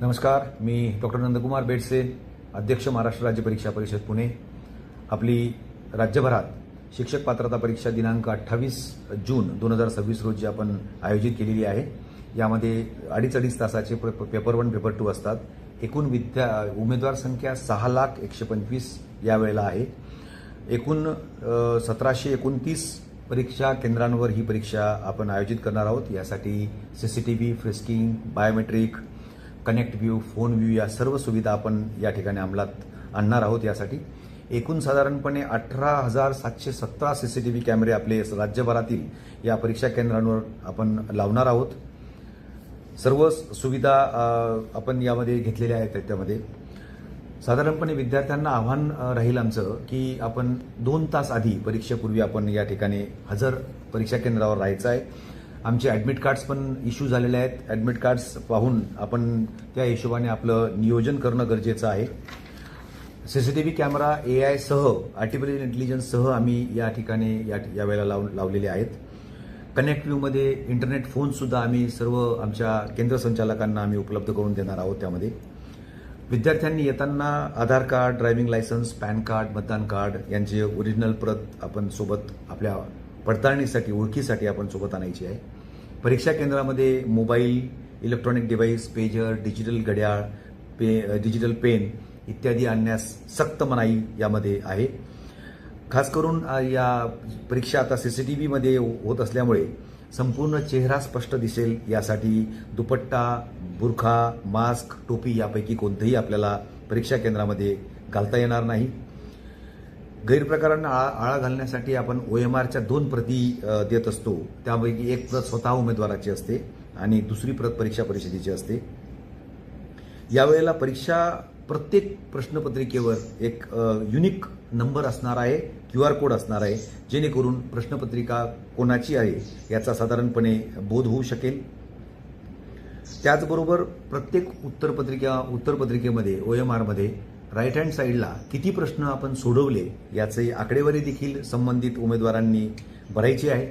नमस्कार, मी डॉक्टर नंदकुमार बेडसे, अध्यक्ष महाराष्ट्र राज्य परीक्षा परिषद पुणे। आपली राज्यभरात शिक्षक पात्रता परीक्षा दिनांक 28 जून 2026 रोजी आपण आयोजित केलेली आहे। यामध्ये अडीच तासाचे पेपर 1 पेपर 2 असतात। एकूण उमेदवार संख्या 6,01,25 या वेळेला आहे। एकूण 1729 परीक्षा केंद्रांवर ही परीक्षा आपण आयोजित करणार आहोत। यासाठी CCTV, frisking, biometric, connect view, phone view या सर्व सुविधा आपण या ठिकाणी अंमलात आणणार आहोत। यासाठी एकूण साधारणपणे 18,717 सीसीटीव्ही कॅमेरे आपले राज्यभरातील या परीक्षा केंद्रांवर आपण लावणार आहोत। सर्व सुविधा आपण यामध्ये घेतलेल्या आहेत। त्यामध्ये साधारणपणे विद्यार्थ्यांना आव्हान राहील आमचं की आपण 2 तास आधी परीक्षेपूर्वी आपण या ठिकाणी हजर परीक्षा केंद्रावर राहायचं आहे। आमचे ॲडमिट कार्ड्स पण इश्यू झालेले आहेत। ॲडमिट कार्ड्स पाहून आपण त्या हिशोबाने आपलं नियोजन करणं गरजेचं आहे। सीसीटीव्ही कॅमेरा AI सह, आर्टिफिशियल इंटेलिजन्स सह आम्ही या ठिकाणी या वेळेला लावलेले आहेत। कनेक्ट व्ह्यूमध्ये इंटरनेट फोनसुद्धा आम्ही सर्व आमच्या केंद्र संचालकांना आम्ही उपलब्ध करून देणार आहोत। त्यामध्ये विद्यार्थ्यांनी येताना Aadhaar card, driving licence, PAN card, मतदान कार्ड यांचे ओरिजिनल प्रत आपण सोबत आपल्या पडताळणीसाठी, ओळखीसाठी आपण सोबत आणायची आहे। परीक्षा केंद्रामध्ये mobile, electronic device, pager, digital घड्याळ, डिजिटल पेन इत्यादी आणण्यास सक्त मनाई यामध्ये आहे। खास करून या परीक्षा आता सीसीटीव्हीमध्ये होत असल्यामुळे संपूर्ण चेहरा स्पष्ट दिसेल यासाठी दुपट्टा, बुरखा, मास्क, टोपी यापैकी कोणतेही आपल्याला परीक्षा केंद्रामध्ये घालता येणार नाही। गैरप्रकारांना आळा घालण्यासाठी आपण OMRच्या 2 प्रती देत असतो। त्यापैकी एक प्रत स्वतः उमेदवाराची असते आणि दुसरी प्रत परीक्षा परिषदेची असते। यावेळेला परीक्षा प्रत्येक प्रश्नपत्रिकेवर एक युनिक नंबर असणार आहे, QR कोड असणार आहे, जेणेकरून प्रश्नपत्रिका कोणाची आहे याचा साधारणपणे बोध होऊ शकेल। त्याचबरोबर प्रत्येक उत्तरपत्रिकेमध्ये OMRमध्ये राईट हँड साईडला किती प्रश्न आपण सोडवले याचे आकडेवारी देखील संबंधित उमेदवारांनी भरायची आहे।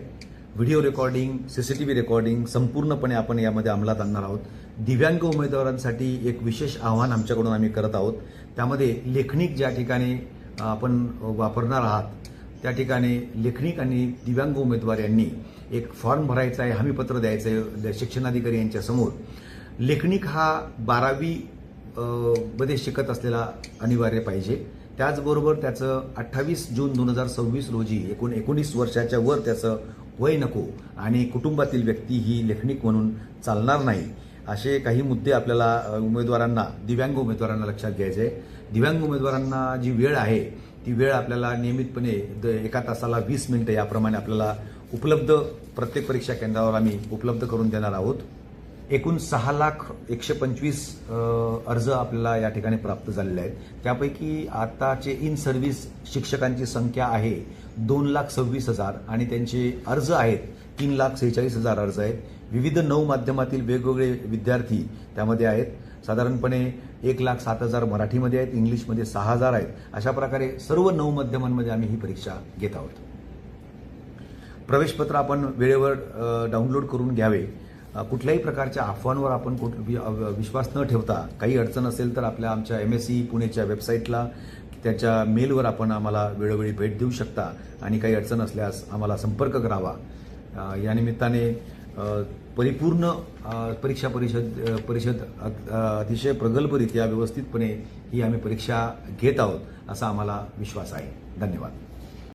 व्हिडिओ रेकॉर्डिंग, सीसीटीव्ही रेकॉर्डिंग संपूर्णपणे आपण यामध्ये अंमलात आणणार आहोत। दिव्यांग उमेदवारांसाठी एक विशेष आव्हान आमच्याकडून आम्ही करत आहोत। त्यामध्ये लेखनिक ज्या ठिकाणी आपण वापरणार आहात त्या ठिकाणी लेखनिक आणि दिव्यांग उमेदवार यांनी एक फॉर्म भरायचा आहे, हमीपत्र द्यायचं आहे शिक्षणाधिकारी यांच्या समोर। लेखनिक हा 12वी मध्ये शिकत असलेला अनिवार्य पाहिजे। त्याचबरोबर त्याचं 28 जून 2026 रोजी 19 वर्षाच्या वर त्याचं वय नको आणि कुटुंबातील व्यक्ती ही लेखनिक म्हणून चालणार नाही, असे काही मुद्दे आपल्याला दिव्यांग उमेदवारांना लक्षात घ्यायचे आहे। दिव्यांग उमेदवारांना जी वेळ आहे ती वेळ आपल्याला नियमितपणे 1 तासाला 20 मिनिटं याप्रमाणे आपल्याला प्रत्येक परीक्षा केंद्रावर आम्ही उपलब्ध करून देणार आहोत। एकूण 6,01,25 अर्ज आपल्याला या ठिकाणी प्राप्त झालेले आहेत। त्यापैकी आताचे इन सर्व्हिस शिक्षकांची संख्या आहे 2,26,000 आणि त्यांचे अर्ज आहेत 3,46,000 अर्ज आहेत। विविध 9 माध्यमातील वेगवेगळे विद्यार्थी त्यामध्ये आहेत। साधारणपणे 1,07,000 मराठीमध्ये आहेत, इंग्लिशमध्ये 6,000 आहेत। अशा प्रकारे सर्व 9 माध्यमांमध्ये आम्ही ही परीक्षा घेत आहोत। प्रवेशपत्र आपण वेळेवर डाउनलोड करून घ्यावे। कुठल्याही प्रकारच्या अफवांवर आपण विश्वास न ठेवता काही अडचण असेल तर आमच्या MSc पुणेच्या वेबसाईटला, त्याच्या मेलवर आपण आम्हाला वेळोवेळी भेट देऊ शकता आणि काही अडचण असल्यास आम्हाला संपर्क करावा। या निमित्ताने परिपूर्ण परीक्षा परिषद अतिशय प्रगल्भरित्या व्यवस्थितपणे ही आम्ही परीक्षा घेत आहोत असा आम्हाला विश्वास आहे। धन्यवाद।